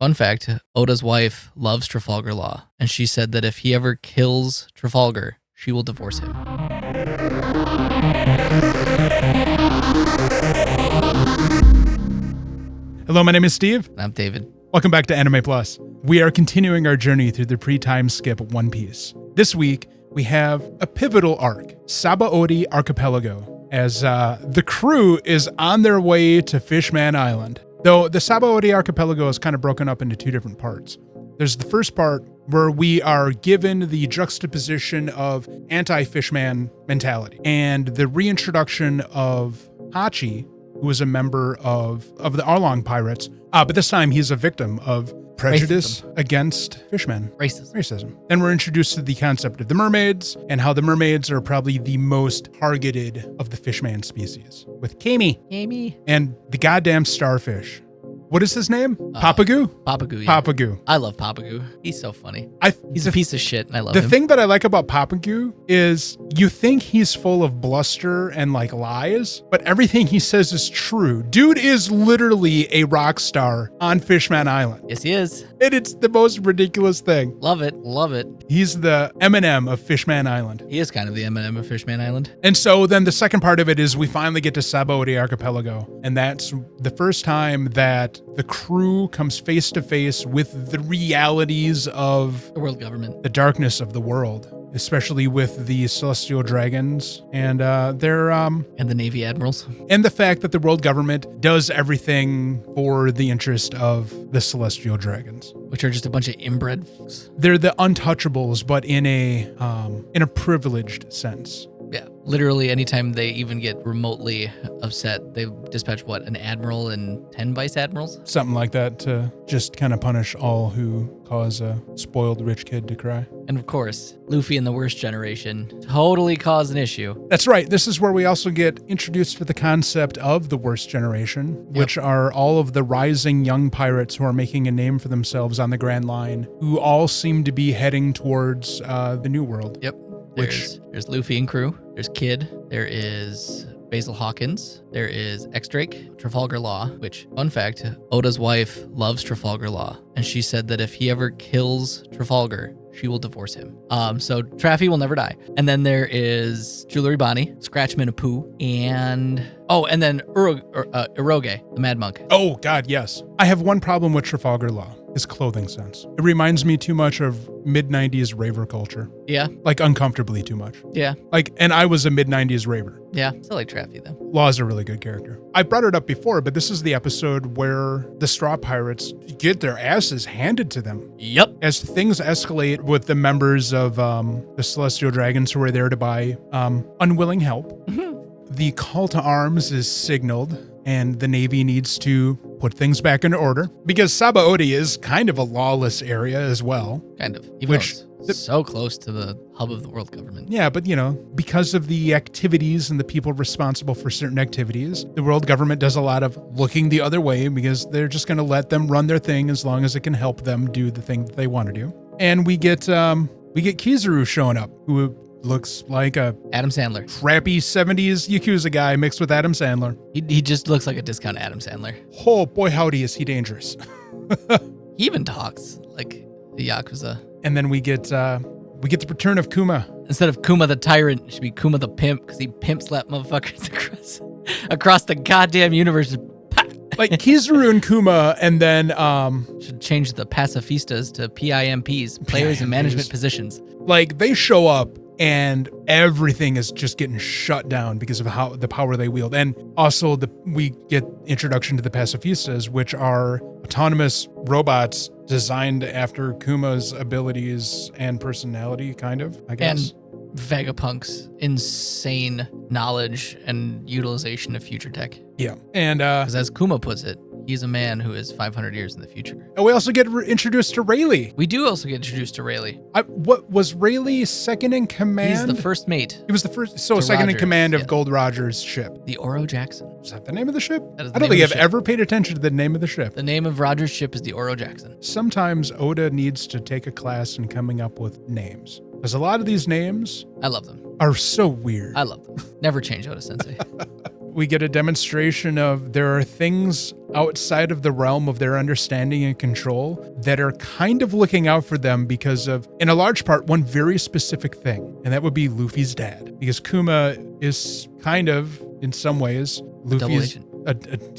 fun fact, Oda's wife loves Trafalgar Law, and she said that if he ever kills Trafalgar, she will divorce him. Hello, my name is Steve. I'm David. Welcome back to Anime Plus. We are continuing our journey through the pre-time skip One Piece. This week, we have a pivotal arc, Sabaody Archipelago, as the crew is on their way to Fishman Island. Though the Sabaody Archipelago is kind of broken up into two different parts. There's the first part where we are given the juxtaposition of anti-Fishman mentality and the reintroduction of Hachi, who was a member of the Arlong pirates, but this time he's a victim of prejudice against fishmen. Racism. Then we're introduced to the concept of the mermaids and how the mermaids are probably the most targeted of the fishman species, with Kami and the goddamn starfish. What is his name? Papagu? Papagu, yeah. Papagu. I love Papagu. He's so funny. He's a piece of shit, and I love him. The thing that I like about Papagu is you think he's full of bluster and like lies, but everything he says is true. Dude is literally a rock star on Fishman Island. Yes, he is. And it's the most ridiculous thing. Love it. He's the Eminem of Fishman Island. He is kind of the Eminem of Fishman Island. And so then the second part of it is we finally get to Sabaody Archipelago. And that's the first time that the crew comes face to face with the realities of the world government, the darkness of the world, especially with the celestial dragons and their and the Navy admirals, and the fact that the world government does everything for the interest of the celestial dragons, which are just a bunch of inbred folks. They're the untouchables, but in a privileged sense. Yeah, literally anytime they even get remotely upset, they dispatch an admiral and 10 vice admirals? Something like that, to just kind of punish all who cause a spoiled rich kid to cry. And of course, Luffy and the worst generation totally cause an issue. That's right. This is where we also get introduced to the concept of the worst generation, which are all of the rising young pirates who are making a name for themselves on the Grand Line, who all seem to be heading towards the New World. Yep. There's Luffy and crew. There's Kid. There is Basil Hawkins. There is X-Drake, Trafalgar Law, which, fun fact, Oda's wife loves Trafalgar Law. And she said that if he ever kills Trafalgar, she will divorce him. So Traffy will never die. And then there is Jewelry Bonnie, Scratchman Apu, and then Eroge, the Mad Monk. Oh, God, yes. I have one problem with Trafalgar Law. His clothing sense. It reminds me too much of mid-90s raver culture. Yeah. Like uncomfortably too much. Yeah. And I was a mid-90s raver. Yeah. Still like Traffy though. Law's a really good character. I brought it up before, but this is the episode where the Straw Pirates get their asses handed to them. Yep. As things escalate with the members of the Celestial Dragons who are there to buy unwilling help. Mm-hmm. The call to arms is signaled, and the Navy needs to put things back in order, because Sabaody is kind of a lawless area as well. Kind of. Even though it's so close to the hub of the world government. Yeah, but because of the activities and the people responsible for certain activities, the world government does a lot of looking the other way, because they're just going to let them run their thing as long as it can help them do the thing that they want to do. And we get Kizaru showing up, who looks like a Adam Sandler, crappy 70s Yakuza guy mixed with Adam Sandler. He just looks like a discount Adam Sandler. Oh boy, howdy is he dangerous. He even talks like a Yakuza. And then we get the return of Kuma. Instead of Kuma the tyrant, it should be Kuma the pimp, because he pimp slapped motherfuckers across the goddamn universe. Like Kizaru and Kuma, and then should change the pacifistas to PIMPs, players in management positions. Like they show up and everything is just getting shut down because of how the power they wield. And also we get introduction to the pacifistas, which are autonomous robots designed after Kuma's abilities and personality, kind of, I guess. And Vegapunk's insane knowledge and utilization of future tech. Yeah. And because as Kuma puts it, he's a man who is 500 years in the future. And we also get introduced to Rayleigh. We do also get introduced to Rayleigh. What was Rayleigh second in command? He's the first mate. He was the first, second in command of Gold Roger's ship. The Oro Jackson. Is that the name of the ship? That is I don't think I've ever paid attention to the name of the ship. The name of Roger's ship is the Oro Jackson. Sometimes Oda needs to take a class in coming up with names, because a lot of these names, I love them, are so weird. I love them. Never change Oda Sensei. we get a demonstration of there are things outside of the realm of their understanding and control that are kind of looking out for them because of, in a large part, one very specific thing, and that would be Luffy's dad. Because Kuma is kind of, in some ways, Luffy's a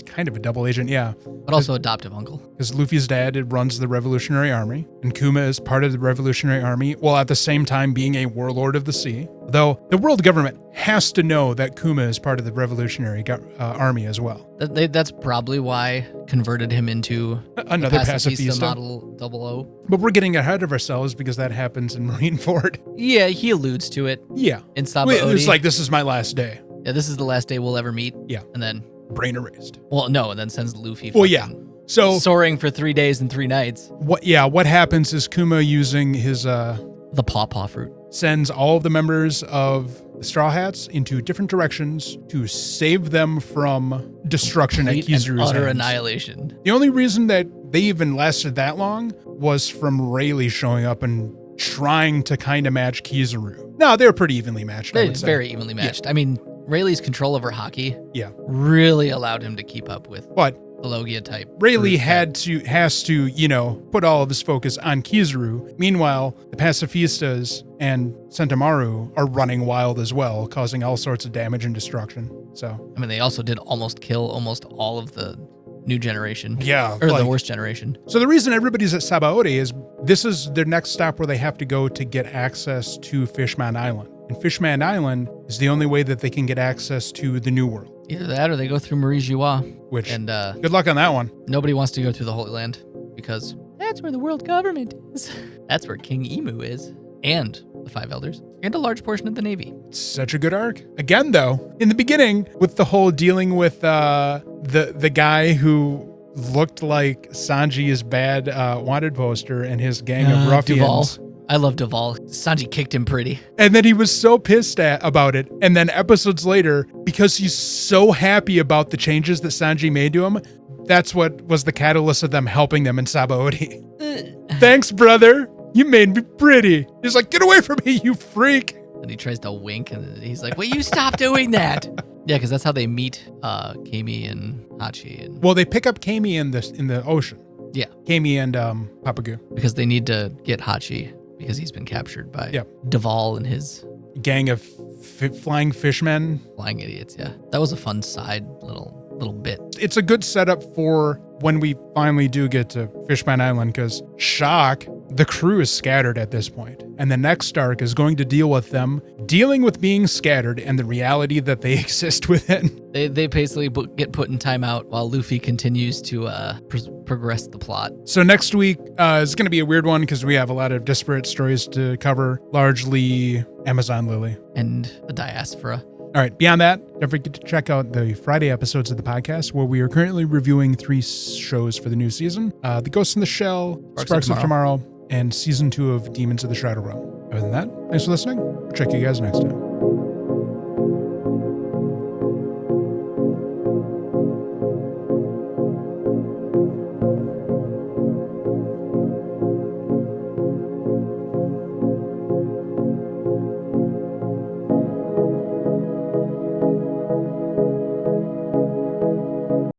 kind of a double agent, yeah. But also adoptive uncle. Because Luffy's dad runs the Revolutionary Army, and Kuma is part of the Revolutionary Army, while at the same time being a warlord of the sea. Though the world government has to know that Kuma is part of the Revolutionary Army as well. That's probably why converted him into another pacifista model 00. But we're getting ahead of ourselves because that happens in Marineford. Yeah, he alludes to it. Yeah. In Sabaody. It's like, this is my last day. Yeah, this is the last day we'll ever meet. Yeah. And then brain erased. Well, no, and then sends Luffy. Well, yeah. So soaring for 3 days and 3 nights. What happens is Kuma, using his the pawpaw fruit, sends all of the members of the Straw Hats into different directions to save them from destruction at Kizaru's utter hands. annihilation. The only reason that they even lasted that long was from Rayleigh showing up and trying to kind of match Kizaru. No, they're pretty evenly matched. They're very evenly matched. Yeah. I mean, Rayleigh's control over hockey really allowed him to keep up with the Logia type. Rayleigh has to, put all of his focus on Kizaru. Meanwhile, the pacifistas and Sentomaru are running wild as well, causing all sorts of damage and destruction. So, I mean, they also did almost kill almost all of the new generation. Yeah. Or the worst generation. So the reason everybody's at Sabaody is this is their next stop where they have to go to get access to Fishman Island. And Fishman Island is the only way that they can get access to the New World. Either that or they go through Marie Joie. Good luck on that one. Nobody wants to go through the Holy Land because that's where the world government is. That's where King Emu is. And the 5 Elders. And a large portion of the Navy. Such a good arc. Again, though, in the beginning, with the whole dealing with the guy who looked like Sanji's bad wanted poster and his gang of ruffians. Duval. I love Duval. Sanji kicked him pretty. And then he was so pissed about it. And then episodes later, because he's so happy about the changes that Sanji made to him, that's what was the catalyst of them helping them in Sabaody. Thanks, brother. You made me pretty. He's like, get away from me, you freak. And he tries to wink, and he's like, will you stop doing that? Yeah, because that's how they meet Kami and Hachi. Well, they pick up Kami in the ocean. Yeah. Kami and Papagu. Because they need to get Hachi, because he's been captured by Duval and his gang of flying fishmen. Flying idiots, yeah. That was a fun side little bit. It's a good setup for when we finally do get to Fishman Island, because shock, the crew is scattered at this point, and the next arc is going to deal with them dealing with being scattered and the reality that they exist within. They basically get put in timeout while Luffy continues to progress the plot. So next week is going to be a weird one because we have a lot of disparate stories to cover, largely Amazon Lily. And the diaspora. All right, beyond that, don't forget to check out the Friday episodes of the podcast where we are currently reviewing 3 shows for the new season. The Ghost in the Shell, Sparks of Tomorrow, and Season 2 of Demons of the Shadow Realm. Other than that, thanks for listening. We'll check you guys next time.